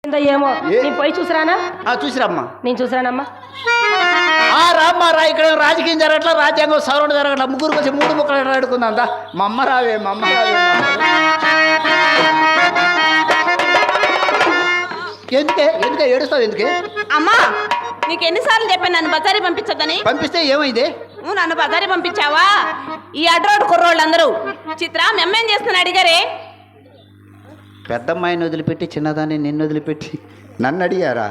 ఏమో నేను పోయి చూసిరానా? చూసిరమ్మా. నేను చూసిరానమ్మా. రామ్మా రా, ఇక్కడ రాజకీయం జరగట్లా, రాజ్యాంగం సవరణ జరగట్లా, ముగ్గురు వచ్చి మూడు ముక్కలు ఆడుకుందాం. మా అమ్మ రావే, మా అమ్మ రావే. ఎందుకే ఎందుకే ఏడుస్తావు? ఎందుకే అమ్మా? నీకు ఎన్నిసార్లు చెప్పాను నన్ను బజారీ పంపించొద్దని? పంపిస్తే ఏమైంది? నువ్వు నన్ను బజారీ పంపించావా? ఈ అడ్రోడ్ కుర్రోళ్ళందరూ చిత్ర మేమేం చేస్తున్నా అడిగారే? పెద్దమ్మాయిని వదిలిపెట్టి చిన్నదాన్ని నిన్ను వదిలిపెట్టి నన్ను అడిగారా?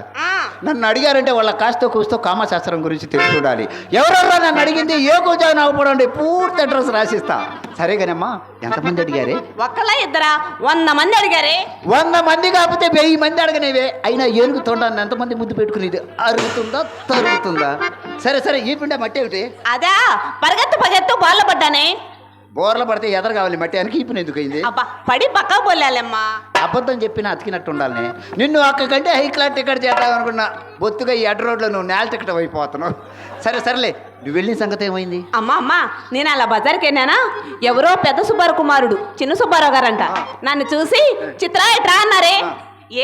నన్ను అడిగారంటే వాళ్ళ కాస్తో కూస్తో కామశాస్త్రం గురించి తెలిసి చూడాలి. ఎవరెవరో నన్ను అడిగింది ఏ కూర్చొని నవ్వపడండి, పూర్తి అడ్రస్ రాసిస్తా. సరేగానమ్మా, ఎంతమంది అడిగారే? ఒక్కలా ఇద్దరా? 100 మంది అడిగారే. 100 మంది కాకపోతే 1000 మంది అడగనేవే. అయినా ఏనుగు తొండాన్ని ఎంతమంది ముద్దు పెట్టుకునేది? అరుగుతుందా తరుగుతుందా? సరే సరే, ఈ పిండ మట్టి ఏమిటి? అదా పరిగెత్తు బాల్లో పడ్డానే. బోర్ల పడితే ఎదరు కావాలి, మట్టి అని కీపిన ఎందుకు అయింది? అబ్బా పడి పక్క పోలేమ్మా. అబద్ధం చెప్పిన అతికినట్టు ఉండాలని. నిన్ను అక్కకంటే హై క్లాస్ టికెట్ చేద్దాం అనుకున్నా. బొత్తుగా ఈ అడ్డ రోడ్లో నువ్వు నేల టికెట్ అయిపోతున్నావు. సరే సరేలే, నువ్వు వెళ్ళిన సంగతి ఏమైంది? అమ్మా నేను అలా బజార్కి వెళ్ళానా, ఎవరో పెద్ద సుబ్బారావు కుమారుడు చిన్న సుబ్బారావు గారంట నన్ను చూసి చిత్ర ఎట్రా అన్నారే.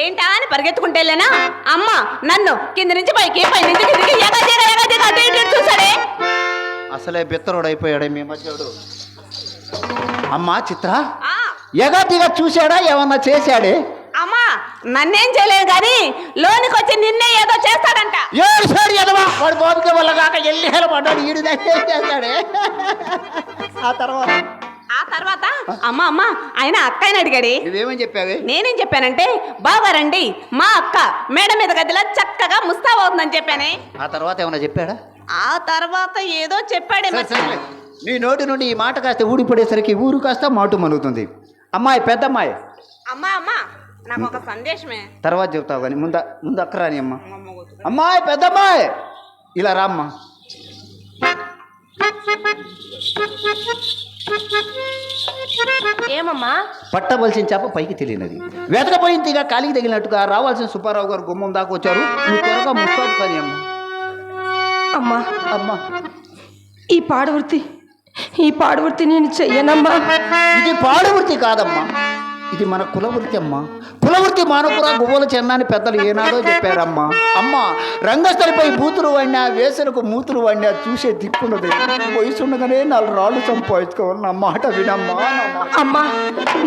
ఏంటా అని పరిగెత్తుకుంటే వెళ్ళానా, అమ్మ నన్ను కింద నుంచి పైకి పై నుంచి కిందికి ఎగదిగా చూసాడే. అసలే బిత్తరోడు అయిపోయాడే మీ మధ్యడు. అమ్మా చిత్ర, ఎగతిగా చూశాడా? ఏమన్నా చేశాడే? అమ్మా నన్నేం చేయలేదు కానీ లోనికి వచ్చి నిన్నే ఏదో చేస్తాడంట. ఏడు ఎదవా, వాడు బాబుకే వల్ల కాక ఎల్లి పడ్డాడు. ఈడు చేస్తాడే. ఆ తర్వాత అమ్మ ఆయన అక్కని అడిగాడు. నువ్వేమని చెప్పావే? నేనేం చెప్పానంటే, బాగారండి మా అక్క మేడ మీద గదిలో చక్కగా ముస్తాబ్ అవుతుందని చెప్పానే. ఆ తర్వాత ఏమన్నా చెప్పాడా? ఆ తర్వాత ఏదో చెప్పాడే. నీ నోటి నుండి ఈ మాట కాస్త ఊడిపడేసరికి ఊరు కాస్త మాటు మలుగుతుంది. అమ్మాయి, పెద్దమ్మాయి. అమ్మా నాకు ఒక సందేశమే. తర్వాత చెప్తావు కానీ ముందు అక్కరాని. అమ్మ అమ్మాయి, పెద్దమ్మాయి, ఇలా రామ్మా. ఏమమ్మా? పట్టవలసిన చేప పైకి తెలియనది, వెతకపోయిన తీగ కాలికి తగిలినట్టుగా రావాల్సిన సుబ్బారావు గారు గుమ్మం దాకా వచ్చారు. నువ్వు త్వరగా ముస్తాదు కానీ. అమ్మా అమ్మా ఈ పాడువృత్తి నేను చెయ్యనమ్మా. ఇది పాడువృత్తి కాదమ్మా, ఇది మన కులవృత్తి అమ్మా. కులవృత్తి మానకురా గువ్వల చెన్నాని పెద్దలు ఏనాడో చెప్పారమ్మా. అమ్మా రంగస్థలిపై బూతులు వండా, వేసలకు మూతులు వండా చూసే దిక్కున్నది. వయసుండగానే 4 రాళ్ళు సంపాదించుకోవాలి. నా మాట వినమ్మా. అమ్మా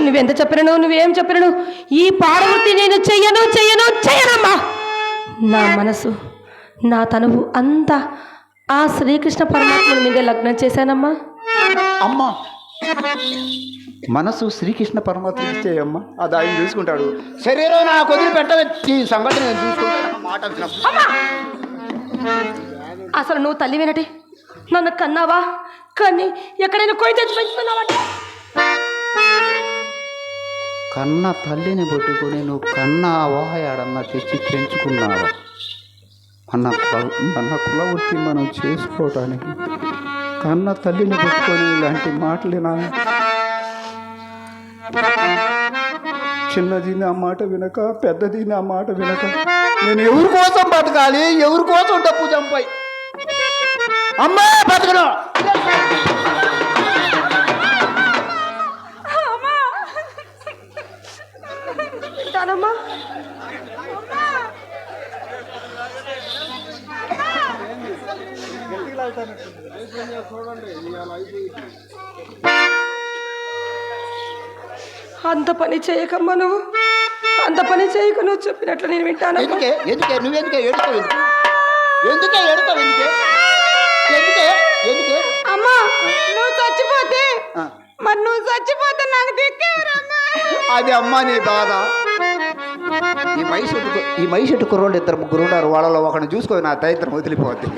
నువ్వెంత చెప్పినను, నువ్వేం చెప్పినను ఈ పాడువృత్తి నేను చెయ్యనమ్మా. నా మనసు, నా తనువు అంతా ఆ శ్రీకృష్ణ పరమాత్ముడి మీద లగ్నం చేశానమ్మా. అమ్మా మనసు శ్రీకృష్ణ పరమాత్మ ఇస్తే అమ్మా, అది ఆయన చూసుకుంటాడు. శరీరం నాకు వదిలి పెట్టవే, సంగతి నేను చూసుకుంటాను. మాట అసలు నువ్వు తల్లి వినటి నన్ను కన్నావా? కానీ ఎక్కడైనా కొయ్యి తెచ్చి పెంచుతున్నావా? కన్న తల్లిని పట్టుకొని నువ్వు కన్నా వాయాడన్నా తెచ్చి పెంచుకున్నావా? మన కులవృత్తి మనం చేసుకోవటానికి కన్న తల్లిని పట్టుకొని ఇలాంటి మాటలేనా? చిన్నది నా మాట వినక, పెద్దది నా మాట వినక, నేను ఎవరి కోసం బతకాలి? ఎవరి కోసం డబ్బు చంపాయి? అమ్మా బతకను. అంత పని చేయకమ్మా, నువ్వు అంత పని చేయక నువ్వు చెప్పినట్లు నేను వింటాను. నువ్వెందుకే ఎడుతావు? అమ్మా నువ్వు చచ్చిపోతే మరి నువ్వు చచ్చిపోతే నాకు దిక్కేవరమ్మా. అది అమ్మా నీ బాధ. ఈ మైసెట్టు కుర్రోళ్ళు 2-3 ఉన్నారు. వాళ్ళలో ఒకరిని చూసుకొని నా దరిద్రం వదిలిపోద్ది.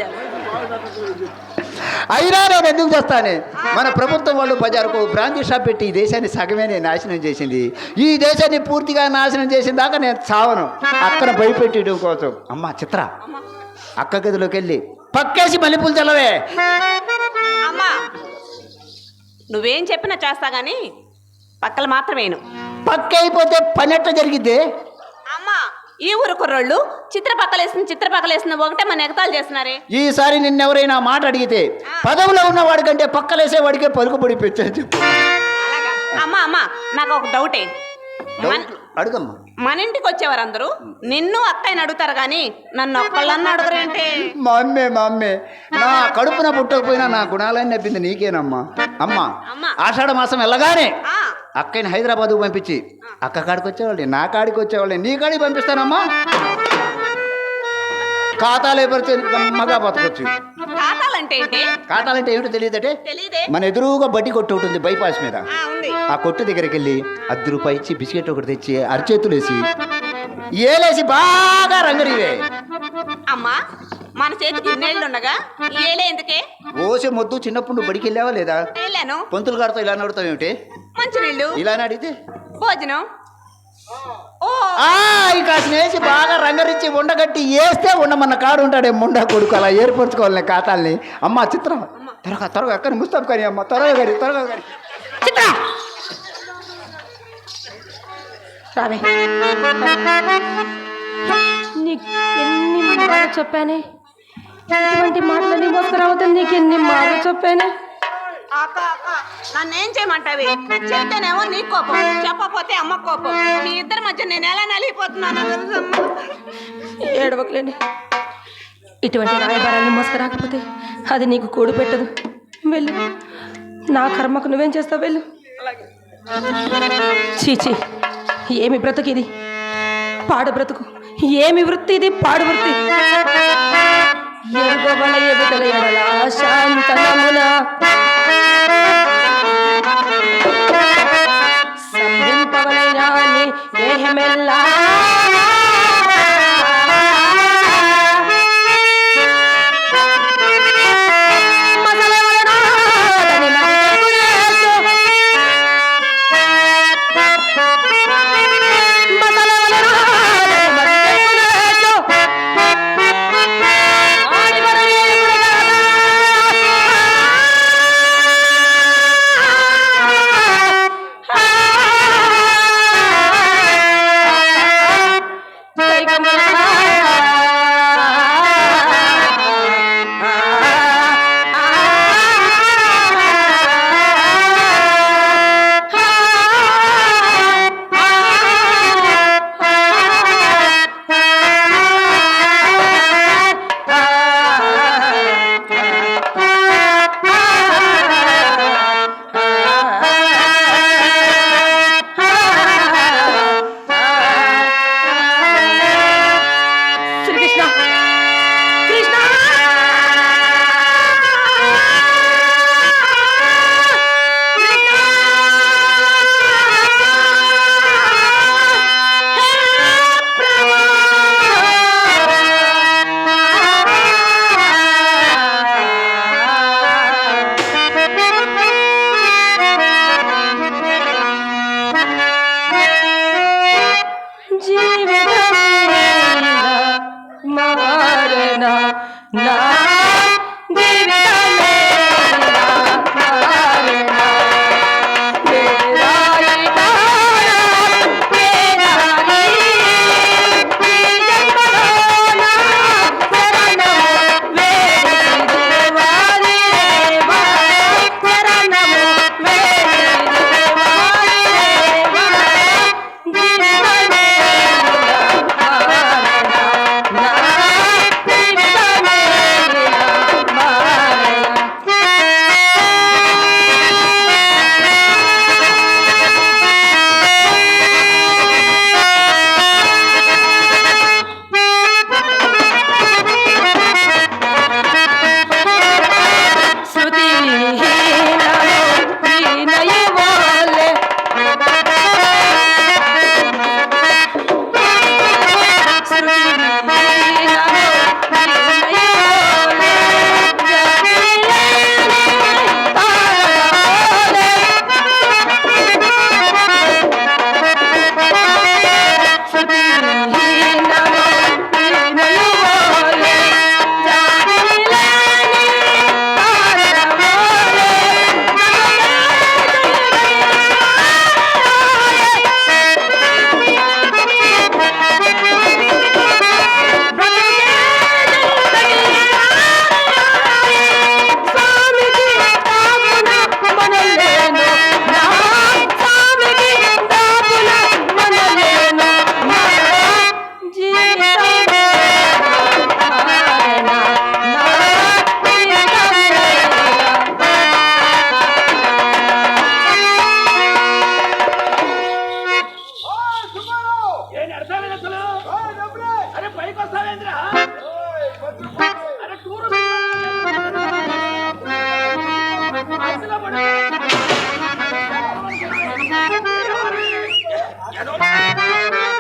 అయినా నేను ఎందుకు చేస్తానే? మన ప్రభుత్వం వాళ్ళు బజారుకు బ్రాంచీ షాప్ పెట్టి ఈ దేశాన్ని సగమే నాశనం చేసింది. ఈ దేశాన్ని పూర్తిగా నాశనం చేసిన దాకా నేను చావను. అక్కడ భయపెట్టడం కోసం. అమ్మా చిత్ర, అక్క గదిలోకి వెళ్ళి పక్కేసి మల్లెపూలు చల్లవే. అమ్మా నువ్వేం చెప్పినా చేస్తా గానీ పక్కలు మాత్రమేను. పక్క అయిపోతే పని ఎట్లా జరిగిద్ది? అమ్మా ఈ ఊరు కుర్రోళ్ళు చిత్ర పక్కలేసిన ఒకటే మన ఎగతాలు చేస్తున్నారే. ఈసారి నిన్నెవరైనా మాట అడిగితే పదవిలో ఉన్న వాడికంటే పక్కలేసే వాడికే పలుకుబడి పెట్టారు. అమ్మా నాకు ఒక డౌటే. అడుగమ్మా. మన ఇంటికి వచ్చేవారందరూ నిన్ను అక్కయ్యని అడుగుతారు కానీ నన్ను ఒక్కళ్ళన్న అడగరేంటే? మా అమ్మే నా కడుపున పుట్టకపోయినా నా గుణాలని నెప్పింది నీకేనమ్మా. అమ్మా ఆషాఢ మాసం వెళ్ళగానే అక్కని హైదరాబాద్కు పంపించి అక్క కాడికి వచ్చేవాళ్ళని, నా కాడికి వచ్చేవాళ్ళని, నీ కాడికి పంపిస్తానమ్మా. ఖాతాలు ఏపరిచే మగా బతకొచ్చు. ఖాతాలంటే ఏమిటో తెలియదటే. మన ఎదురుగా బడ్డీ కొట్టు ఉంటుంది బైపాస్ మీద. ఆ కొట్టు దగ్గరికి వెళ్ళి ₹10 ఇచ్చి బిస్కెట్ ఒకటి తెచ్చి అరిచేతులు వేసి ఏలేసి బాగా రంగడివే. అమ్మా మన చేతికి ఇన్నేళ్ళు ఉండగా ఏలే ఎందుకే? ఓసే మొద్దు చిన్నప్పుడు నువ్వు బడికి వెళ్ళావా లేదా? వెళ్ళాను. పంతులు గారితో ఇలా అడుగుతావు ఏమిటి? మంచినీళ్ళు ఇలానే అడిగితే భోజనం కాసిన వేసి బాగా రంగరించి ఉండగట్టి వేస్తే ఉండమన్న కాడు ఉంటాడే ముండా కొడుకు. అలా ఏర్పరచుకోవాలి ఖాతాల్ని. అమ్మ చిత్రం త్వరగా అక్కని ముస్తాబ్ కానీ అమ్మ త్వరగా కానీ చిత్ర రావే. నీకు ఎన్ని మాటలు చెప్పానే, ఇటువంటి మాటలని మోసుకురావద్దని నీకు ఎన్ని మాటలు చెప్పానే. నన్నేం చేయమంటావి? చెప్తేనేమో నీ కోపం, చెప్పకపోతే అమ్మ కోపం. మీ ఇద్దరి మధ్య నేను ఎలా నలిగిపోతున్నాను. ఏడవకలేండి. ఇటువంటి రాయబారాన్ని మోసుకురాకపోతే అది నీకు కూడు పెట్టదు. వెళ్ళు, నా కర్మకు నువ్వేం చేస్తావు? వెళ్ళు. చీచి, ఏమి బ్రతుకు ఇది? పాడు బ్రతుకు. ఏమి వృత్తి ఇది? పాడు వృత్తి. ఎరుగవల ఎబుతల ఎడల శాంతనమున సంధింపవలయాని దేహమెల్లా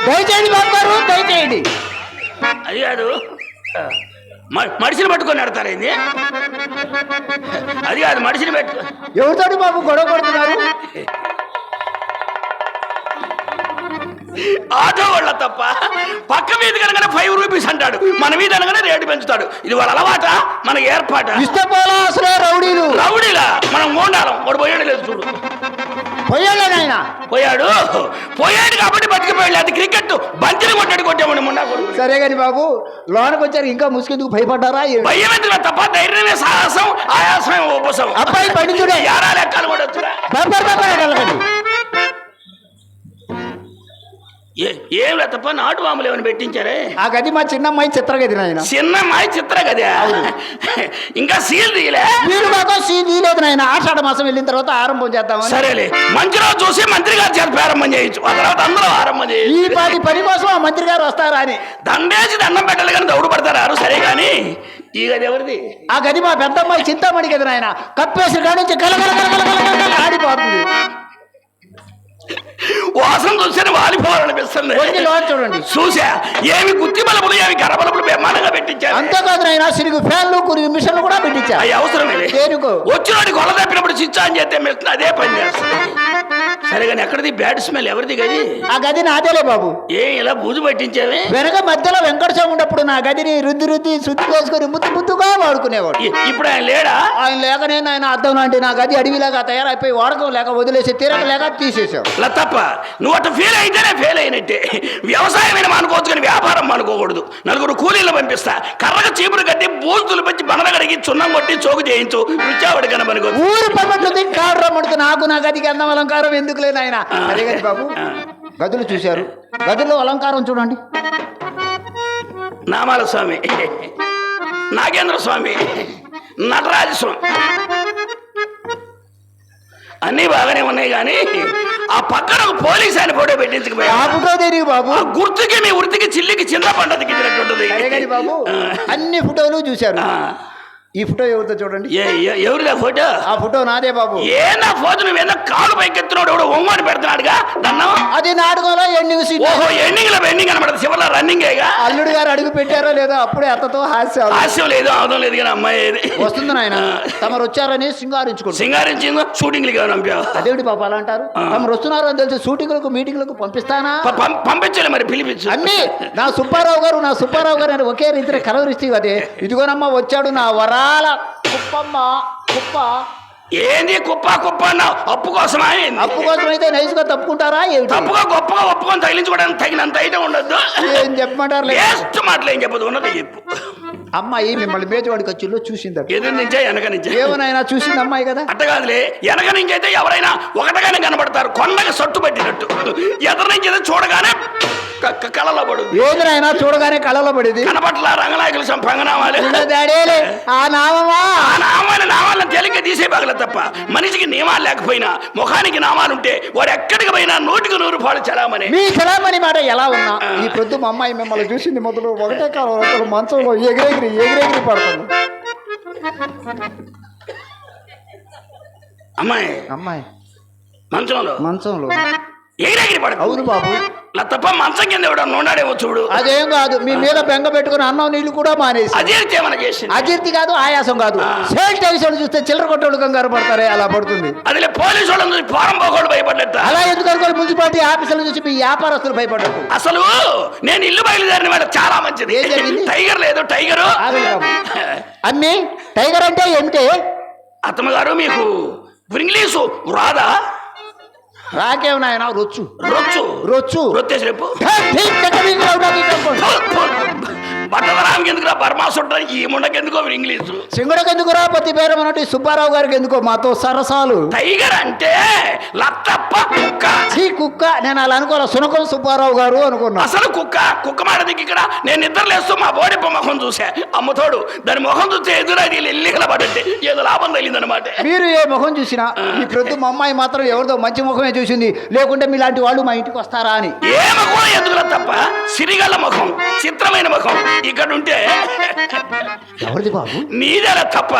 దయచేయండి బాబు గారు, దయచేయండి. అది కాదు, మనిషిని పట్టుకొని నడతారేంది? అది కాదు, మనిషిని పెట్టు. ఎవరితోటి బాబు గొడవ పడుతున్నారు? ఆటో వాళ్ళ తప్ప. పక్క మీద కనుక 5 రూపీస్ అంటాడు, మన మీద అనగానే రేటు పెంచుతాడు. ఇది వాళ్ళ అలవాట, మన ఏర్పాట. ఇష్టపోలా అసలే రౌడీలు. రౌడీలా? మనం మోండాలం. వాడు పోయాడు లేదు చూడు. పోయాడు పోయాడు కాబట్టి బతికిపోయాడు. అది క్రికెట్ బంతిని కొట్టామని మొన్న కొడుకు. సరే కాని బాబు, లోనకు వచ్చారు ఇంకా ముసుకెందుకు భయపడ్డారా? భయం ఎందుకు తప్ప, ధైర్యమే సాహసం, ఆయాసమే ఉపసం. అబ్బాయి పండించుడే యారా లెక్కలు కూడా వచ్చురా. ఏం లే తప్ప, నాటు వాములు ఏమైనా పెట్టించారే? ఆ గది మా చిన్నమ్మాయి చిత్రగది నాయన. చిన్నమ్మాయి చిత్ర గదా? ఇంకా సీల్ తీయలే? మీరు మాకు సీల్ తీయలేదు నాయన. ఆషాఢ మాసం వెళ్ళిన తర్వాత ఆరంభం చేద్దామని. సరేలే, మంచి రోజు చూసి మంత్రి గారి చేత ప్రారంభం చేయొచ్చు. ఆ తర్వాత అందరూ ఆరంభం చేయొచ్చు. ఈ పాటి పని కోసం ఆ మంత్రి గారు వస్తారా అని దండేసి దండం పెట్టాలి కానీ దౌడు పడతారు. సరే కానీ ఈ గది ఎవరిది? ఆ గది మా పెద్దమ్మాయి చింతామణి గది నాయన. కప్పేసి కాడి నుంచి గలగల ఆడిపోతుంది. వాసన చూస్తే వాలిపోవాలనిపిస్తుంది. చూడండి. చూసా, ఏమి గుత్తి బలపులు, ఏమి కర్ర బలపులు బ్రహ్మాండంగా పెట్టించారు. అంతేకాదు నాయన, సిరుగు ఫ్యాన్లు, కురుగు మిషన్లు కూడా పెట్టించారు. అవి అవసరమే. వచ్చినోడి కొల తప్పినప్పుడు స్విచ్ ఆన్ చేస్తే మిషన్ అదే పని చేస్తుంది. సరే కానీ ఎక్కడిది బ్యాడ్ స్మెల్? ఎవరిది గది? ఆ గది నాదేలే బాబు. ఇలా బూజు పట్టించావే? వెనక మధ్యలో వెంకటస్వామి ఉన్నప్పుడు నా గదిని రుద్ది శుద్ధి కోసుకొని ముద్దుగా వాడుకునేవాడు. ఇప్పుడు ఆయన లేడా? ఆయన లేకనే ఆయన అద్దం లాంటి నా గది అడవిలాగా తయారైపోయి వాడకం లేక వదిలేసి తీరక లేక తీసేసావు. తప్ప నువ్వు అట్లా ఫెయిల్ అయితేనే ఫెయిల్ అయినట్టే. వ్యవసాయమైన అనుకోవచ్చు కానీ వ్యాపారం అనుకోకూడదు. నలుగురు కూలీలు పంపిస్తా, కర్రగా చీపురు కట్టి బూజులు పెంచి బండ కడిగి చున్నం కొట్టి చోకు చేయించు. రుచావాడి కనబనుకో. ఊరు పక్కన కాడు రమ్ముడుతు నాకు నా గదికి అందం అలంకారం ఎందుకు లేదు ఆయన. అదే గది బాబు. గదులు చూశారు, గదుల్లో అలంకారం చూడండి. నామాల స్వామి, నాగేంద్ర స్వామి, నటరాజ స్వామి అన్నీ బాగానే ఉన్నాయి కానీ ఆ పక్కన ఒక పోలీస్ ఆయన ఫోటో పెట్టించకపోయా బాబు. గుర్తుకి మీ వృత్తికి చిల్లికి చిన్న పంట దిగించినట్టుంటది బాబు. అన్ని ఫోటోలు చూశారు. ఈ ఫోటో ఎవరితో చూడండి. ఎవరిదా ఫోటో? ఆ ఫోటో నాదే బాబు. ఏనా ఫోటో నువ్వేనా కాలు పైకెత్తున్నాడు ఎవడో ఒంగోని పెడుతున్నాడుగా దండం. అది నాటకంలో ఎండింగ్ సీన్. ఓహో, ఎండింగ్ లో ఎండింగ్ అనమాట. చివరిలో రన్నింగ్ అల్లుడు గారు అడుగు పెట్టారో లేదో అప్పుడే అత్తతో హాస్యం లేదు, అవడం లేదు కానీ అమ్మాయి వస్తుంది నాయన. తమరు వచ్చారని సింగారించిందో షూటింగ్లు పంపావు. అదేవిడి పాప అలా అంటారు. తమరు వస్తున్నారు అని తెలిసి షూటింగ్లకు మీటింగ్లకు పంపిస్తానా? పంపించాలి మరి, పిలిపించు. అన్ని నా సుబ్బారావు గారు అని ఒకే రీతిలో కలవరిస్తూ అదే. ఇదిగోనమ్మా వచ్చాడు నా వరాల కుప్పమ్మ. కుప్ప ఏంది? కుప్ప అన్నావు అప్పు కోసమా? అప్పు కోసం అయితే నైస్ గా తప్పుకుంటారా? తప్పుగా గొప్పగా ఒప్పుకొని తగిలించుకోవడానికి తగినంత అయితే ఉండద్దు. ఏం చెప్పమంటారు? వేస్ట్ మాటలు ఏం చెప్పదు, ఉన్నది చెప్పు. అమ్మాయి మిమ్మల్ని మేజవాడి ఖర్చుల్లో చూసింది. ఎదురు నుంచే వెనక నుంచే ఏమనైనా చూసింది అమ్మాయి కదా. అట్టగాదులే, వెనక నుంచి అయితే ఎవరైనా ఒకటగానే కనబడతారు, కొండగా సట్టు పట్టినట్టు. ఎదురు నుంచి అయితే చూడగానే కళలో పడు. ఏదైనా చూడగానే కళలో పడేది. కనపట్ల రంగనాయకులు సంపంగనామాలు. ఆ నామాలను తేలిక తీసే పగల తప్ప మనిషికి నియమాలు లేకపోయినా ముఖానికి నామాలుంటే వాడు ఎక్కడికి పోయినా 100కి 100 పాలు చలామని. మీ చలామణి మాట ఎలా ఉన్నా ఈ పొద్దు మా అమ్మాయి మిమ్మల్ని చూసింది మొదలు ఒకటే కాలం మంచంలో ఎగిరెగిరి పడుతుంది. అమ్మాయి మంచంలో ఎగిరెగిరి పడదు. అవును బాబు. తప్ప మంచం కింద ఉన్నాడేమో చూడు. అదేం కాదు, మీ మీద బెంగ పెట్టుకుని అన్నం నీళ్లు కూడా మానేసి. అజీర్తి ఏమైనా చేసి? అజీర్తి కాదు, ఆయాసం కాదు. సేల్ టైషన్ చూస్తే చిల్లర కొట్టోళ్ళు కంగారు పడతారే అలా పడుతుంది. అదిలే పోలీసు వాళ్ళని చూసి ఫారం పోకూడదు భయపడ్డట్ట. అలా ఎందుకు అనుకోవాలి? మున్సిపాలిటీ ఆఫీసులు చూసి మీ వ్యాపారస్తులు భయపడ్డారు. అసలు నేను ఇల్లు బయలుదేరిన వాడు చాలా మంచిది. ఏం జరిగింది? టైగర్ లేదు, టైగరు అమ్మి. టైగర్ అంటే ఏమిటి? అత్తమ్మగారు మీకు ఇంగ్లీషు రాదా? రాకేం నాయన. రొచ్చు రొచ్చు రొచ్చు రొత్తేసి రేపు బట్టల రామికి ఎందుకు తెలుగులో బర్మాస్ ఉంటాయి, ఈ ముండకెందుకో ఇంగ్లీషు. సింగుడికి ఎందుకురా పతి పేరు అన్నట్టు సుబ్బారావు గారికి ఎందుకో మాతో సరసాలు. టైగర్ అంటే లత్తప్ప కుక్క. చీ కుక్క, నేను అలా అనుకోలే, సునకం సుబ్బారావు గారు అనుకున్నా. అసలు కుక్క మాట దిక్కు ఇక్కడ. నేను నిద్రలేస్తూ మా బోడిప్ప ముఖం చూసా, అమ్మతోడు దాని ముఖం చూస్తే ఎదురాది ఎల్లిగల పడంటే ఏదో లాభం తగిలిందనమాట. మీరు ఏ ముఖం చూసినా ఈ ప్రొద్దు మా అమ్మాయి మాత్రం ఎవరిదో మంచి ముఖమే చూసింది, లేకుంటే మీలాంటి వాళ్ళు మా ఇంటికి వస్తారా అని. ఏ ముఖం ఎందుకులా తప్ప, సిరిగల్ల ముఖం, చిత్రమైన ముఖం ఇక్కడ ఉంటే ఎవరిది బాబు? నీదేలా తప్ప.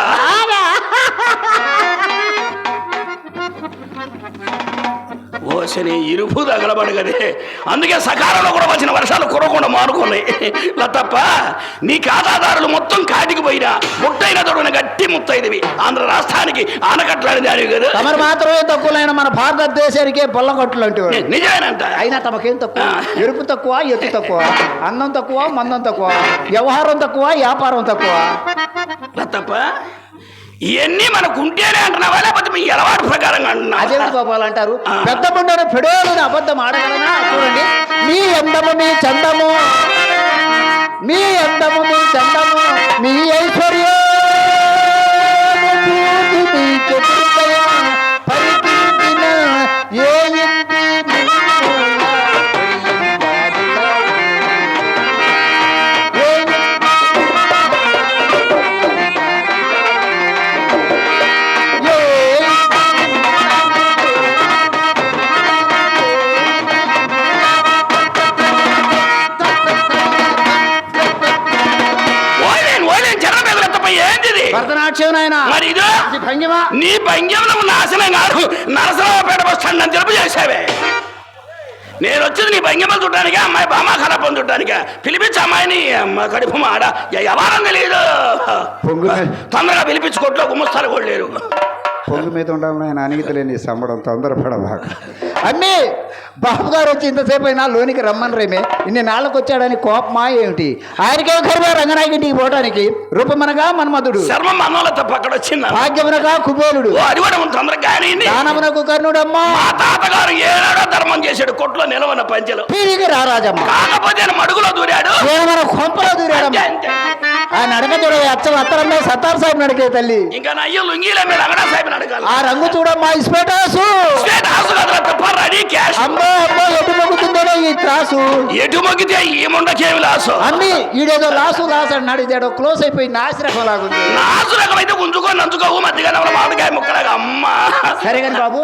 ఓసని ఇరుపు తగలబడగదే, అందుకే సకాలంలో కూడా వచ్చిన వర్షాలు కురవకుండా మానుకున్నాయి. తప్ప నీ ఖాతాదారులు మొత్తం కాటికి పోయినా ముట్టైన దొరికిన గట్టి ముత్తైదవి ఆంధ్ర రాష్ట్రానికి ఆనకట్లాడిన దానివి కదా. తమరు మాత్రమే తక్కువలైన మన భారతదేశానికే పొల్లగొట్టులు అంటే నిజమేనంట. అయినా తమకేం తక్కువ? ఎరుపు తక్కువ, ఎత్తు తక్కువ, అందం తక్కువ, మందం తక్కువ, వ్యవహారం తక్కువ, వ్యాపారం తక్కువ. తప్ప ఇవన్నీ మనకు ఉంటేనే అంటున్నావా, లేకపోతే మీ అలవాటు ప్రకారంగా అంటున్నా? అదే గోపాల్ అంటారు, పెద్ద పండుగ పెడోలని అబద్ధం ఆడగలనా? చూడండి, మీ అందము మీ చందము, మీ అందము మీ చందము, మీ ఐశ్వర్యం మీ చతుర్దయం పరిపూర్ణ ఏ భరతనాట్యం నాయన. మరి ఇది భంగిమా? నీ భంగిమలో ఉన్న ఆసనం కాదు, నరసరావుపేట బస్ స్టాండ్ అని తెలుపు చేసావే. నేను వచ్చింది నీ భంగిమలు చూడటానికే, అమ్మాయి బామా ఖరాబం చూడటానికే. పిలిపించి అమ్మాయిని అమ్మ కడుపు మాడ ఎవరం తెలియదు, తొందరగా పిలిపించి కొట్లో గుమ్మస్తాలు కూడా లేరు. పొంగు మీద ఉండాలని ఆయన అనిగితలేని సంబడం తొందరపడబాక. అన్నీ బాబు గారు వచ్చి ఇంతసేపు అయినా లోనికి రమ్మని రేమే, ఇన్ని నాళ్ళకు వచ్చాడని కోపమా ఏమిటి? ఆయనకే కరువా రంగనాయకింటికి పోవడానికి. రూపమనగా మన్మధుడు, శర్మ మనోళ్ళ తప్ప అక్కడ వచ్చింది. భాగ్యమునగా కుబేరుడు, అది కూడా తొందరగా దానమునకు కర్ణుడమ్మా. మా తాతగారు ఏనాడో ధర్మం చేశాడు, కొట్లో నిలవన పంచెలు. పీరికి రారాజమ్మ, కాకపోతే ఆయన మడుగులో దూరాడు, మన కొంపలో దూరాడమ్మా. ఆయన నడక చూడ అచ్చం అత్తరమ్మే సత్తార్ సాహిబ్ నడికే తల్లి. ఇంకా నా అయ్యో లుంగీల మీద అగడా సాహిబ్ నడకాలి. ఆ రంగు చూడమ్మా, ఇస్పేటాసు రెడీ క్యాష్. అమ్మో అమ్మో, ఎటు మొగ్గుతుందో ఈ త్రాసు. ఎటు మొగ్గితే ఈ ముండకేమి లాసు. అన్ని ఈడేదో లాసు లాసు అన్నాడు, ఇదేదో క్లోజ్ అయిపోయి నాసిరకం లాగుంది. నాసు రకం అయితే గుంజుకొని నంచుకోవు, మధ్యగా మామిడికాయ ముక్కలాగా. అమ్మ సరే కానీ బాబు,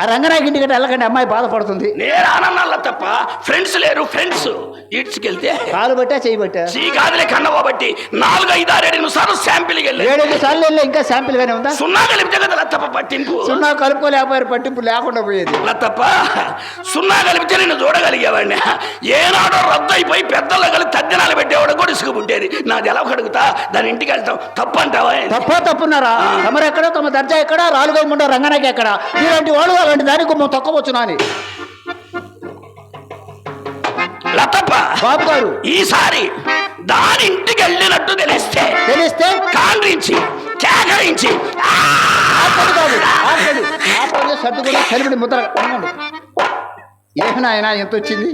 ఆ రంగనాయకి ఇంటికి వెళ్ళకండి, అమ్మాయి బాధపడుతుంది. నేను ఆనన్నాళ్ళ తప్ప ఫ్రెండ్స్ లేరు. ఫ్రెండ్స్ ఈడ్చుకెళ్తే కాలు బట్టా చేయబట్టా కాదులే కన్నవో బట్టి 4, 5, 6, 7 సార్లు శాంపిల్కి వెళ్ళి 7 సార్లు వెళ్ళి ఇంకా శాంపిల్ గానే ఉందా? సున్నా కలిపితే కదా లత్తప్ప పట్టింపు. సున్నా కలుపుకోలేకపోయారు, పట్టింపు లేకుండా పోయేది. లత్తప్ప సున్నా కలిపితే నేను చూడగలిగేవాడిని. ఏనాడో రద్దు అయిపోయి పెద్దల్లో కలిపి తద్దినాలు పెట్టేవాడు కూడా ఇసుకు పుట్టేది. నాది ఎలా కడుగుతా, దాని ఇంటికి వెళ్తాం తప్పు అంటావా? తప్పున్నారా? తమరు ఎక్కడ, తమ దర్జా ఎక్కడ, రాలుగై ముండ రంగనాయకి ఎక్కడ? ఇలాంటి వాడు అలాంటి దానికి తొక్కవచ్చునా అని. లతప్ప బాబు గారు, ఈసారి దాని ఇంటికి వెళ్ళినట్టు తెలిస్తే కాండ్రించి కేకరించి సర్దు కూడా కలిపి ముద్ర. ఏమైనా ఆయన ఎంత వచ్చింది?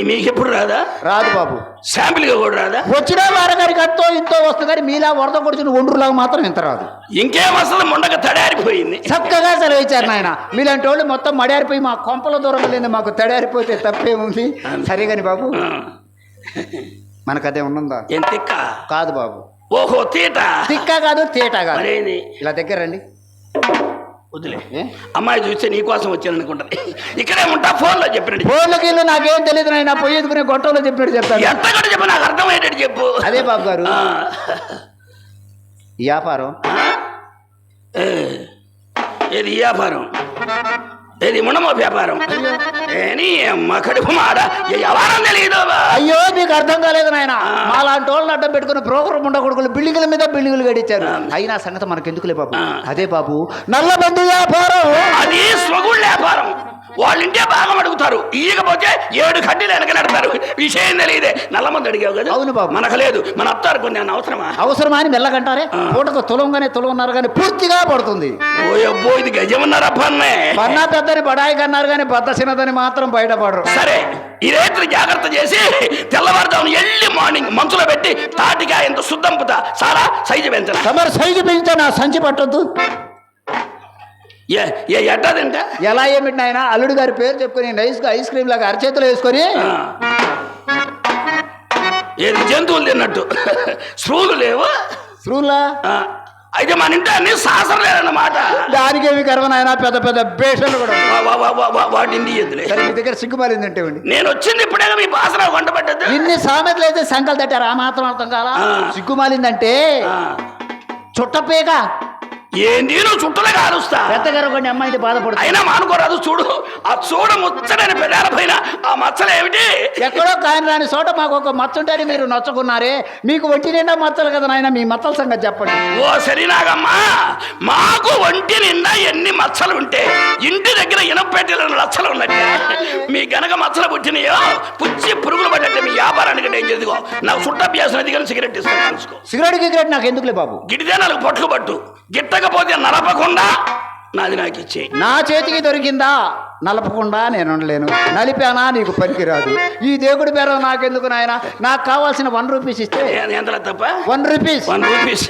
మీకు ఎప్పుడు రాదా? రాదు బాబు. శాంపిల్గా కూడా రాదా? వచ్చినా వారగారికి అంతో ఇంతో వస్తుంది కానీ మీలా వరద కొడుతున్న ఒండ్రులాగా మాత్రం ఇంత రాదు. ఇంకేం వస్తుంది, ముండక తడారిపోయింది. చక్కగా సెలవిచ్చారు నాయన. మీలాంటి వాళ్ళు మొత్తం మడారిపోయి మా కొంపల దూరం లేదు, మాకు తడారిపోతే తప్పేముంది. సరే కానీ బాబు, మనకు అదే ఉన్నదా? ఏం తిక్క కాదు బాబు. ఓహో తీట. తిక్క కాదు, తీట కాదు. ఇలా దగ్గర రండి. వదిలే, అమ్మాయి చూస్తే నీకోసం వచ్చాను అనుకుంటాను. ఇక్కడే ఉంటా, ఫోన్లో చెప్పినట్టు. ఫోన్లోకి వెళ్ళి నాకేం తెలియదు నాయన, పోయేదుకునే గొట్టంలో చెప్పినట్టు చెప్తాను. ఎంత కూడా చెప్పు, నాకు అర్థమయ్యేటట్టు చెప్పు. అదే బాబు గారు, వ్యాపారం ఏది వ్యాపారం, ఏది మునమో వ్యాపారం, కడుపు మాడ వ్యవహారం తెలియదు. అయ్యో మీకు అర్థం కాలేదు నాయన. మాలాంటి వాళ్ళని అడ్డం పెట్టుకుని ప్రోగ్రాం ఉండకూడదు, బిల్డింగ్ల మీద బిల్డింగ్లు గడిచారు. అయినా సంగతి మనకు ఎందుకులే బాబు. అదే బాబు, నల్లబండి వ్యాపారం. అది స్వగుళ్ళ వ్యాపారం. వాళ్ళింటే బాగా అడుగుతారు, ఇయ్యకపోతే 7 కడ్డీలు వెనక నడతారు. విషయం తెలియదే. నల్లమంది అడిగావు కదా? అవును బాబు. మనకు లేదు, మన అత్తారు కొన్ని అవసరమా అని మెల్లగంటారే. పూటకు తులంగానే తులన్నారు కానీ పూర్తిగా పడుతుంది. ఓ అబ్బో, ఇది గజమన్నారా? పన్నా పెద్దని బడాయి కన్నారు కానీ బద్ద చిన్నదని మాత్రం బయటపడరు. సరే, ఈ రేత్రి జాగ్రత్త చేసి తెల్లవారుజామున ఎల్లి మార్నింగ్ మంచులో పెట్టి తాటిగా ఎంత శుద్ధంపుతా చాలా సైజు పెంచరా. తమరు సైజు పెంచితే నా సంచి పట్టొద్దు. ఎట్టా తింటా ఎలా ఏమిటి నాయన, అల్లుడు గారి పేరు చెప్పుకొని నైస్గా ఐస్ క్రీమ్ లాగా అరచేతులు వేసుకొని ఏది జంతువులు తిన్నట్టు స్పూలు లేవు. స్రూలా అయితే మన ఇంటి అన్ని శాసనం లేదన్నమాట. దానికేమి కర్మ నాయన, పెద్ద పెద్ద బేషన్లు కూడా వాటిని ఎద్దులే. సరే మీ దగ్గర సిగ్గుమాలిందంటే నేను వచ్చింది ఇప్పుడే మీ బాసన వంట పట్టద్దు. ఇన్ని సామెతలు అయితే సంకలు తట్టారు, ఆ మాత్రం అర్థం కాదా? సిగ్గుమాలిందంటే చుట్టపేక ఏంది నువ్వు చుట్టలే కాలుస్తా. పెద్దగారు కొన్ని అమ్మాయిని బాధపడుతుంది. అయినా మానుకోరాదు. చూడు ఆ చూడ ముచ్చడని పెదాల పైన ఆ మచ్చలు ఏమిటి? ఎక్కడో కాని రాని చోట మాకు ఒక మచ్చ ఉంటే మీరు నొచ్చుకున్నారే, మీకు ఒంటి నిండా మచ్చలు కదా నాయన, మీ మచ్చల సంగతి చెప్పండి. ఓ సరినాగమ్మా, మాకు ఒంటి నిండా ఎన్ని మచ్చలు ఉంటే ఇంటి దగ్గర ఇనపెట్టెల లచ్చలు ఉన్నట్టే మీ గనక మచ్చలు పుట్టినాయో పుచ్చి పురుగులు పడ్డట్టే మీ వ్యాపారానికి నేను చెదిగో. నాకు చుట్టభ్యాసం అది కానీ సిగరెట్ ఇస్తాను తెలుసుకో. సిగరెట్ నాకు ఎందుకులే బాబు, గిడితే నాకు పొట్లు పట్టు, గిట్టకపోతే నలపకుండా నాది నాకు ఇచ్చే. నా చేతికి దొరికిందా నలపకుండా నేను ఉండలేను, నలిపానా నీకు పనికిరాదు. ఈ దేవుడి పేరు నాకెందుకు నాయన, నాకు కావాల్సిన 1 రూపీస్ ఇస్తే. ఎంత తప్ప 1 రూపీస్. 1 రూపీస్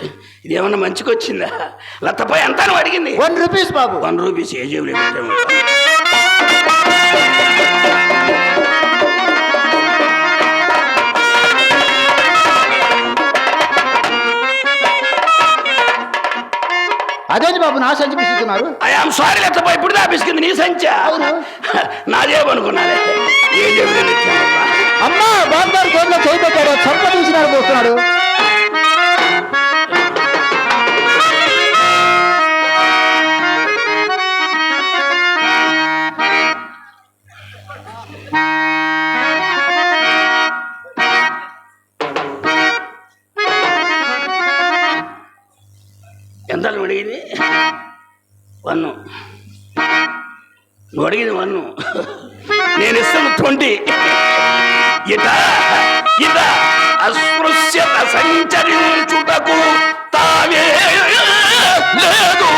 ఇది ఏమన్నా మంచికి వచ్చిందా? లత్తప్ప ఎంత అని అడిగింది? 1 రూపీస్ బాబు. 1 రూపీస్ ఏ జేబులో పెట్టాము. అదేంటి బాబు నా సంచి పిస్తున్నారు? ఐఎమ్ సారీ లత్తప్ప, ఇప్పుడు దాపిస్తుంది నీ సంచా. అవును నా జేబు అనుకున్నాలే. ఏ జేబులో పెట్టామమ్మా? అమ్మా బాబు గారు చేతిలో చేయి పెట్టాడు, చంప తీసినాడు పోస్తున్నాడు. ఎంత నువ్వు అడిగింది? 1. నువ్వు అడిగింది 1, నేను ఇస్తాను 20. ఇట ఇట అస్పృశ్యత సంచరించుటకు తావే లేదు.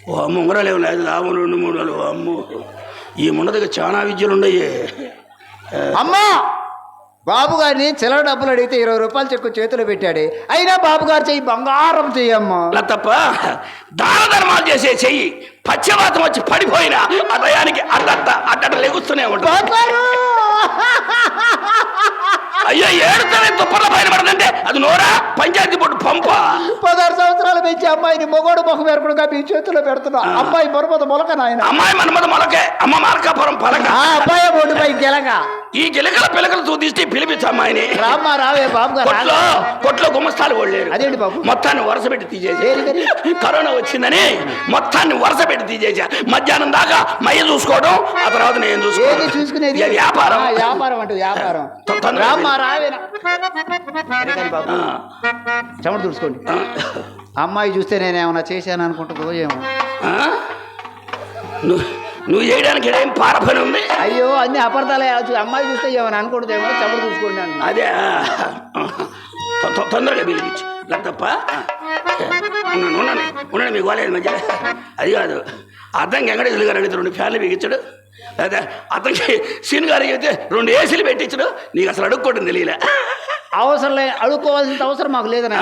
ఓ అమ్మ ఉంగరాలేవు లేదు, లాభం 2 3 అమ్ము. ఈ ముండ దగ్గర చాలా విద్యలు ఉండయే. అమ్మా బాబు గారిని చిల్లర డబ్బులు అడిగితే 20 రూపాయలు చెక్కు చేతిలో పెట్టాడే, అయినా బాబు గారు చెయ్యి బంగారం చెయ్యమ్మా. తప్ప దాన ధర్మాలు చేసే చెయ్యి పశ్చిమాతం వచ్చి పడిపోయినా ఆ దయానికి అడ్డట లెగుస్తూనే ఉంటుంది. అయ్యో ఏడుతానే దుప్పర్ల పైన పడదంటే అది నోరా పంచాయతీ బోర్డు పంప. 16 సంవత్సరాలు పెంచి అమ్మాయిని మొగోడు మొహం ఏర్పడుగా మీ చేతిలో పెడుతున్నా. అమ్మాయి మరుమత మొలక నాయన. అమ్మాయి మన్మద మొలకే, అమ్మ మార్కాపురం పలక. అబ్బాయి బోర్డుపై గెలక. ఈ గిలకల పిలకలు చూదిస్తే పిలిపించు అమ్మాయిని. రామ్మా రావే బాబు గారు. కొట్లో గుమ్మస్తాలు ఓడలేరు. అదేంటి బాబు? మొత్తాన్ని వరుస పెట్టి తీసేసి, కరోనా వచ్చిందని మొత్తాన్ని వరుస పెట్టి తీసేసా. మధ్యాహ్నం దాకా మయ్య చూసుకోవడం, ఆ తర్వాత నేను చూసుకునేది వ్యాపారం. వ్యాపారం అంటే వ్యాపారం. రామ్మా రావే బాబు, చెమట చూసుకోండి. అమ్మాయి చూస్తే నేనేమన్నా చేశాను అనుకుంటుందో ఏమో. నువ్వు చేయడానికి ఏం పార పని ఉంది? అయ్యో అన్ని అపార్థాలే. అమ్మాయి చూస్తే ఏమని అనుకుంటుందేమో, చెమట చూసుకోండి అన్న. అదే తొందరగా పిలిపించు. తప్ప ఉండండి మీకు వాళ్ళేది మధ్య. అది కాదు, అర్థంకి వెంకటేశ్వర గారు అడిగితే 2 ఫ్యాన్లు బిగించడు, లేదా అతనికి సీన్ గారు అయితే 2 ఏసీలు పెట్టించడు. నీకు అసలు అడుక్కోవడం తెలియలే. అవసరం లేదు, అడుక్కోవాల్సిన అవసరం మాకు లేదనా.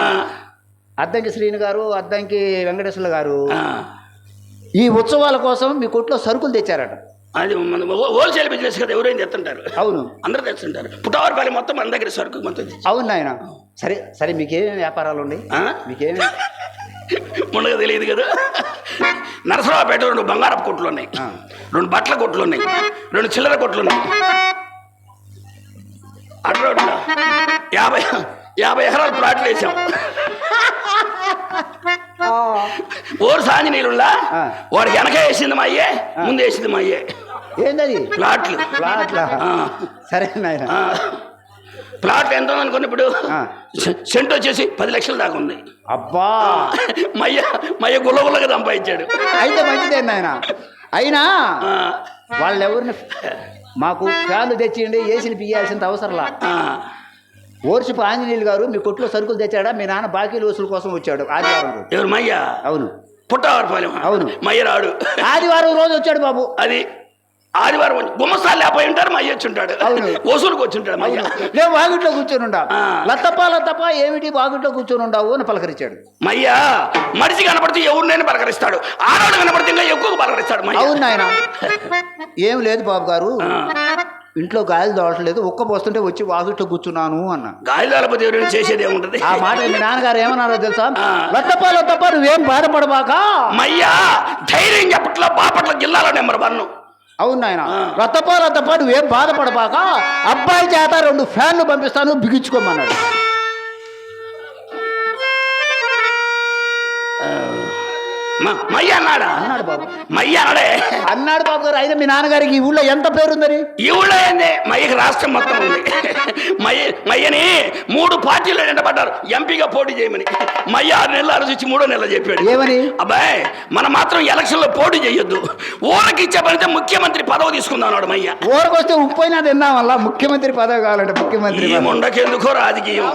అద్దంకి శ్రీను గారు, అద్దంకి వెంకటేశ్వర గారు ఈ ఉత్సవాల కోసం మీ కొట్లో సరుకులు తెచ్చారట. అది హోల్సేల్ బిజినెస్ కదా, ఎవరైనా తెస్తుంటారు. అవును అందరూ తెస్తుంటారు. పుట్టవారిపల్లి మొత్తం మన దగ్గర సరుకు మొత్తం. అవును నాయన. సరే సరే, మీకేమేమి వ్యాపారాలు ఉన్నాయి? మీకేమేమి ముందుగా తెలియదు కదా. నరసరావుపేట 2 బంగారపు కొట్లు ఉన్నాయి, 2 బట్టల కొట్లు ఉన్నాయి, 2 చిల్లర కొట్లు ఉన్నాయి. అటు రోడ్లో 50 ఎకరాలు ప్లాట్లు వేసాం. ఓరు సాంజనీయులులా వాడికి వెనక వేసింది మా అయ్యే, ముందు వేసింది మా అయ్యే. ఏంటది? ప్లాట్లు. సరే నాయన. ప్లాట్లు ఎంత ఉందనుకోండి ఇప్పుడు, సెంట్ వచ్చేసి 10 లక్షల దాకా ఉంది. అబ్బా, మయ్య గుల్లగుల్లగా సంపాదించాడు. అయితే మంచిదే నాయన. అయినా వాళ్ళెవరిని మాకు ఫ్యాన్లు తెచ్చియండి, ఏసీలు పియ్యాల్సినంత అవసరంలా. ఓర్షిపు ఆంజనేయులు గారు మీ కొట్లో సరుకులు తెచ్చాడా? మీ నాన్న బాకీలు వసూలు కోసం వచ్చాడు ఆదివారం. ఎవరు మయ్య? అవును. పుట్టవారిపాలెం అవును. మయ్యరాడు ఆదివారం రోజు వచ్చాడు బాబు. అది ఆదివారం గుమ్మస్తాలు లేకపోయి ఉంటారు మయ్య వచ్చి ఉంటాడు. అవును. వసూలుకు వచ్చి ఉంటాడు మయ్య. నేను వాకిట్లో కూర్చొని ఉండా. ఆ. లతప్ప ఏమిటి వాకిట్లో కూర్చొని ఉండవు అని పలకరించాడు. మయ్య మనిషి కనపడితే ఎవరినైనా పలకరిస్తాడు, ఆడవాడు కనపడితే ఇంకా ఎక్కువ పలకరిస్తాడు మయ్య. అవును నాయన. ఏం లేదు బాబు గారు, ఆ. ఇంట్లో గాయలు దోవట్లేదు, ఒక్క పోస్తుంటే వచ్చి వాకిట్లో కూర్చున్నాను అన్న. గాయలాలపతి ఎవరైనా చేసేది ఏముంటది? ఆ మాట మీ నాన్నగారు ఏమన్నారో తెలుసా? ఆ. లతప్ప నువ్వేం బాధపడబాక. మయ్య ధైర్యం చెప్పట్ల బాపట్ల జిల్లాలో నెంబర్ 1. అవును నాయన. ఆ. లతప్ప నువ్వేం బాధపడబాక, అబ్బాయి చేత 2 ఫ్యాన్లు పంపిస్తాను బిగించుకోమన్నాడు. మయ్య అన్నాడా? అన్నాడు బాబు. మయ్య అన్నాడే అన్నాడు బాబు గారు. అయితే మీ నాన్నగారికి ఈ ఊళ్ళో ఎంత పేరుందని? ఈ ఊళ్ళో ఏంది మయ్యకి రాష్ట్రం మొత్తం ఉంది. మయ్యని 3 పార్టీలు ఎండబడ్డారు ఎంపీగా పోటీ చేయమని. మయ్య 6 నెలలు ఆలోచించి 3వ నెల చెప్పాడు. ఏమని? అబ్బాయి మనం మాత్రం ఎలక్షన్ లో పోటీ చేయొద్దు, ఊరికి ఇచ్చే పనితే ముఖ్యమంత్రి పదవి తీసుకుందాం అన్నాడు మయ్య. ఊరికొస్తే ఉప్పైనా తిన్నాం వల్ల ముఖ్యమంత్రి పదవి కావాలంటే ముఖ్యమంత్రి ఈ ముండకెందుకో రాజకీయం.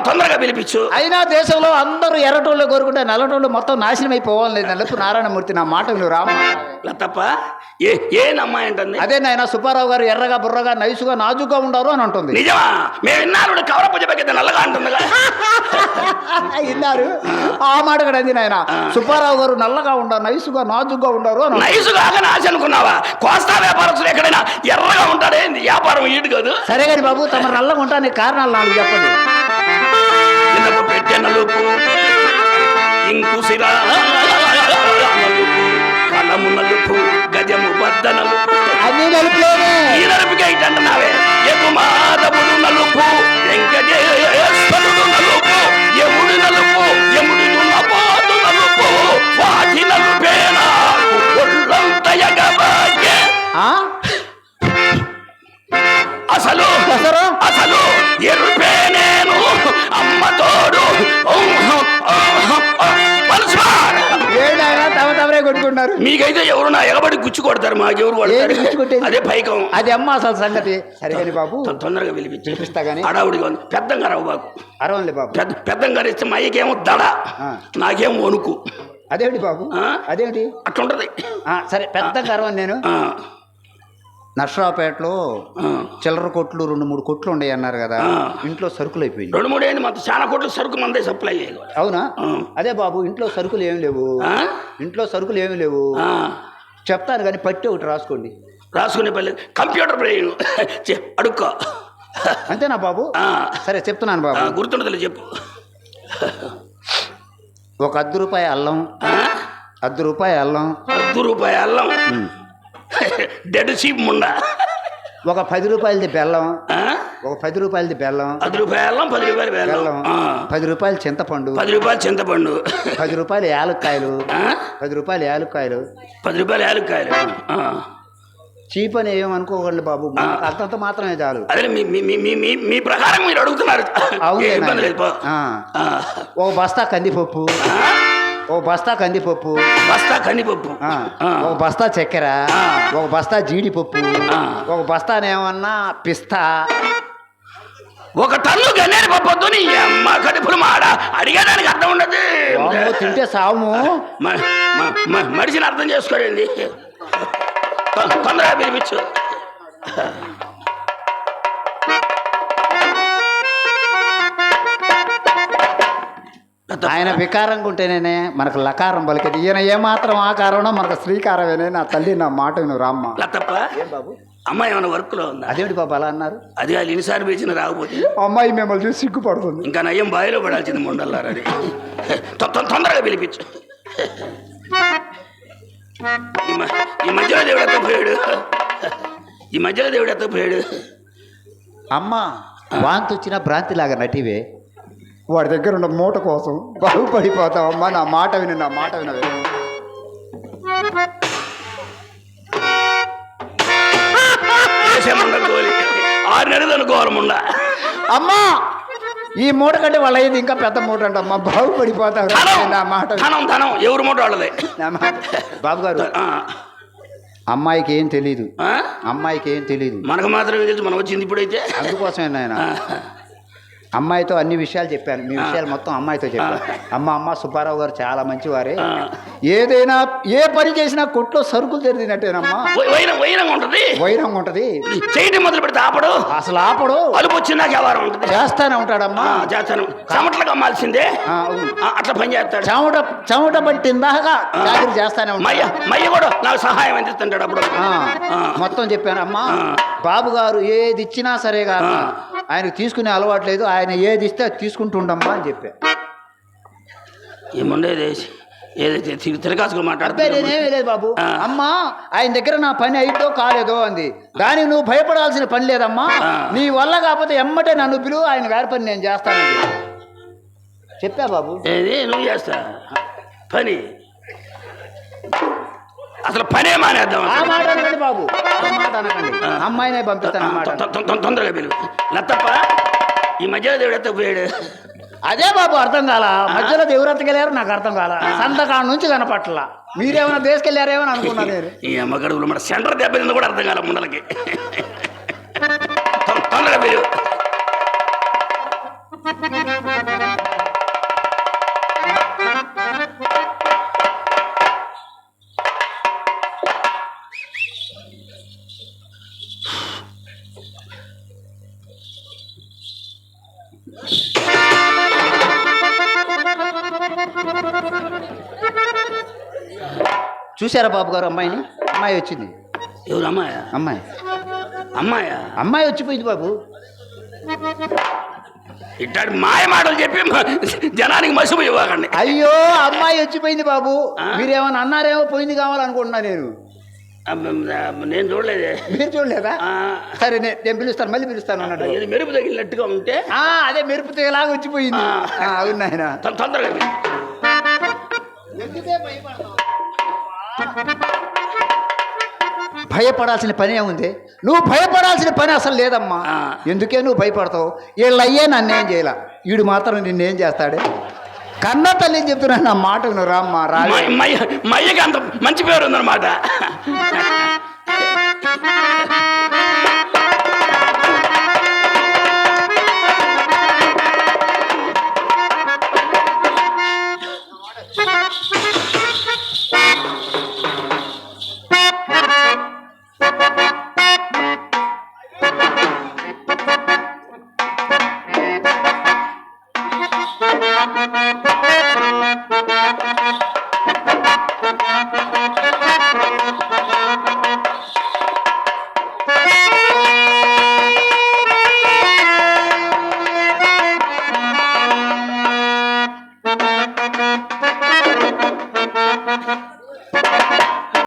తొందరగా పిలిపించు. అయినా దేశంలో అందరూ ఎర్రటోళ్ళు కోరుకుంటే నల్లటోళ్ళు మొత్తం నాశనం అయిపోవాలి. లేదు నల్లపు నారాయణమూర్తి నా మాట నువ్వు రామ. తప్ప ఏ నమ్మాయి అంటుంది? అదే నాయన సుబ్బారావు గారు ఎర్రగా బుర్రగా నైసుగా నాజుగా ఉండారు అని అంటుంది. నిజమా? మేము విన్నారు కవరప్ప చెప్పేది నల్లగా అంటుందిగా. విన్నారు ఆ మాట కూడా అంది నాయన. సుబ్బారావు గారు నల్లగా ఉండారు, నైసుగా నాజుగా ఉండారు అని. నైసుగా ఆశ అనుకున్నావా? కోస్తా వ్యాపారస్తులు ఎక్కడైనా ఎర్రగా ఉంటాడే, వ్యాపారం ఈడు కాదు. సరే కానీ బాబు తమ నల్లగా ఉంటానికి కారణాలు 4 చెప్పండి. ఇనప పెట్టె నలుపు, ఇంకుసిరా నలుపు, కలము నలుపు, గజము బద్ద నలుపు. అన్ని నలుపులోనే. ఈ నలుపుకి ఏంటంటున్నావే? యగుమాధవుడు నలుపు, వెంకటేశ్వరుడు నలుపు, యముడు నలుపు, యముడు నపాదు నలుపు, వాటి నలుపేనా ఒళ్ళంత ఎగబాగే. అసలు ఎరుపే నేను అమ్మ తోడు. తమరే కొట్టుకుంటారు. మీకైతే ఎవరు నా ఎగబడి గుచ్చి కొడతారు, మాకెవరు కొడతారు? అదే పైకం. అది అమ్మ అసలు సంగతి. సరే కానీ బాబు తొందరగా పిలిపిస్తా గానీ. అడావుడిగా ఉంది. పెద్దంగా రావు బాబు. అరవండి బాబు. పెద్దంగా ఇస్తే మా అయ్యకేమో దడ, నాకేమో వణుకు. అదేమిటి బాబు? అదేమిటి అట్లుంటది. సరే పెద్దంగా అరవని. నేను నర్సరావుపేటలో చిల్లర కొట్లు 2-3 కొట్లు ఉండేవి అన్నారు కదా, ఇంట్లో సరుకులు అయిపోయింది. 2-3 ఏంది మొత్తం చాలా కోట్లు సరుకు మందే సప్లై అయ్యేది. అవునా? అదే బాబు ఇంట్లో సరుకులు ఏమి లేవు. ఇంట్లో సరుకులు ఏమి లేవు చెప్తాను కానీ పట్టి ఒకటి రాసుకోండి. రాసుకునే పల్లె కంప్యూటర్ బ్రెయిన్ అడుక్కో. అంతేనా బాబు? సరే చెప్తున్నాను బాబు. గుర్తుండదులే చెప్పు. ఒక ₹10 అల్లం. ₹10 అల్లం. ₹10 అల్లం. డెడ్ షీప్ ముండ. ఒక ₹10 బెల్లం. ఒక ₹10 బెల్లం. ₹10 అల్లం, ₹10 బెల్లం. ₹10 చింతపండు. ₹10 చింతపండు. ₹10 యాలక్కాయలు. ₹10 యాలక్కాయలు. ₹10 యాలక్కాయలు. చీప్ అని ఏమనుకోకండి బాబు, అంతంత మాత్రమే చాలు. అదే మీ ప్రకారం మీరు అడుగుతున్నారు. ఒక బస్తా కందిపప్పు. ఒక బస్తా కందిపప్పు. ఒక బస్తా చక్కెర. ఒక బస్తా జీడిపప్పు. ఒక బస్తానేమన్నా పిస్తా. 1 టన్ను గన్నేరు పప్పొద్దు. నీ అమ్మ కడుపులు మాడ అడిగేదానికి అర్థం ఉండదు. తింటే సాము. మనిషిని అర్థం చేసుకోండి. తొందరగా పిలిపించు. ఆయన వికారంగా ఉంటేనే మనకు లకారం పలికేది. ఈయన ఏమాత్రం ఆకారమో మనకు శ్రీకారమేనే. నా తల్లి నా మాట నువ్వు రామ్మ. తప్ప బాబు అమ్మాయి ఏమైనా వర్క్ లో ఉందా? అదేమిటి బాబు అలా అన్నారు? అది వాళ్ళు ఎన్నిసార్లు పిలిచిన రాకపోతే అమ్మాయి మిమ్మల్ని చూసి సిగ్గుపడుతుంది. ఇంకా నయ్యం బావిలో పడాల్సింది ముండల్లారని. తొందరగా పిలిపించు. ఈ మధ్యలో దేవుడు ఎత్తపోయాడు. అమ్మ వాంతి వచ్చిన భ్రాంతిలాగా నటివే. వాడి దగ్గర ఉన్న మూట కోసం బాగుపడిపోతావమ్మా. నా మాట వినవే. 6 నెలలు అనుకోవాలి ముండ. అమ్మా ఈ మూట కంటే వాళ్ళ అయ్యేది ఇంకా పెద్ద మూట అంటమ్మా. బాగుపడిపోతావు. నా మాట ధనం ఎవరు మూట వాళ్ళదే. బాబు గారు అమ్మాయికి ఏం తెలీదు. మనకు మాత్రమే తెలుసు. మనం వచ్చింది ఇప్పుడైతే. అందుకోసమే నాయన అమ్మాయితో అన్ని విషయాలు చెప్పాను, మీ విషయాలు మొత్తం అమ్మాయితో చెప్పాను. అమ్మ సుబ్బారావు గారు చాలా మంచివారే, ఏదైనా ఏ పని చేసినా కొట్లో సరుకులు తెరిదినట్టేనమ్మా, వైరంగా ఉంటది, వైరంగా ఉంటది. చేయటం మొదలు పెడితే ఆపడు, అసలు ఆపడు, అలుపు వచ్చిందా వ్యవహారం ఉంటుంది, చేస్తానే ఉంటాడమ్మా. చేస్తాను, చెమటలకు అమ్మాల్సిందే, అట్లా పని చేస్తాడు. చెమట పట్టిందాకా చాకరీ చేస్తానే ఉంటాడు. మయ్య కూడా నాకు సహాయం అందిస్తుంటాడు అప్పుడు. మొత్తం చెప్పాను అమ్మా. బాబు గారు ఏది ఇచ్చినా సరే కానీ ఆయనకు తీసుకునే అలవాటు లేదు, ఆయన ఏది ఇస్తే అది తీసుకుంటుండమ్మా అని చెప్పా. ఏముండేది ఏదైతే తిరగాసుకుని మాట్లాడుతుంది నేనేమీ లేదు బాబు. అమ్మా ఆయన దగ్గర నా పని అయితో కాలేదో అంది, దానికి నువ్వు భయపడాల్సిన పని లేదమ్మా, నీ వల్ల కాకపోతే ఎమ్మటే నన్ను పిలువు, ఆయన గారి పని నేను చేస్తానని చెప్పా బాబు. ఏది నువ్వు చేస్తా పని, అసలు పనే మానేద్దాం. ఆ మాట అనకండి బాబు, ఆ మాట అనకండి, అమ్మాయినే పంపిస్తాను. తొందరగా పిలువు. లత్తప్ప ఈ మధ్యలో దేవుడు ఎత్తపోయాడు. అదే బాబు అర్థం కాల, మధ్యలో దేవుడు ఎత్తకెళ్ళారు నాకు అర్థం కాల, సంతకాడ నుంచి కనపట్ల, మీరేమైనా దేశకెళ్ళారేమో అనుకున్నా నేను. ఈ అమ్మగడుగులు మన సెంటర్ దెబ్బతింది కూడా అర్థం కాల ముండలకి. తొందరగా పిలువు. చూసారా బాబు గారు అమ్మాయిని? అమ్మాయి వచ్చింది. ఎవరు అమ్మాయా? అమ్మాయి అమ్మాయి వచ్చిపోయింది బాబు. ఇట్లాంటి మాయ మాటలు చెప్పి జనానికి మసిపు ఇవ్వకండి. అయ్యో అమ్మాయి వచ్చిపోయింది బాబు, మీరేమన్నా అన్నారేమో పోయింది కావాలనుకుంటున్నా నేను. నేను చూడలేదే. మీరు చూడలేదా? సరే నేను పిలుస్తాను, మళ్ళీ పిలుస్తాను అన్నాడు. ఇది మెరుపు తగిలినట్టుగా ఉంటే అదే మెరుపు తెగలాగా వచ్చిపోయింది. అవును ఆయన. తొందరగా భయపడాల్సిన పని ఏముంది? నువ్వు భయపడాల్సిన పని అసలు లేదమ్మా. ఎందుకే నువ్వు భయపడతావు? వీళ్ళయ్యే నన్నేం చేయాల, వీడు మాత్రం నిన్నేం చేస్తాడే? కన్న తల్లి చెప్తున్నాను, నా మాట నువ్వు రామ్మా. మయ్యకి అంత మంచి పేరు ఉందన్నమాట.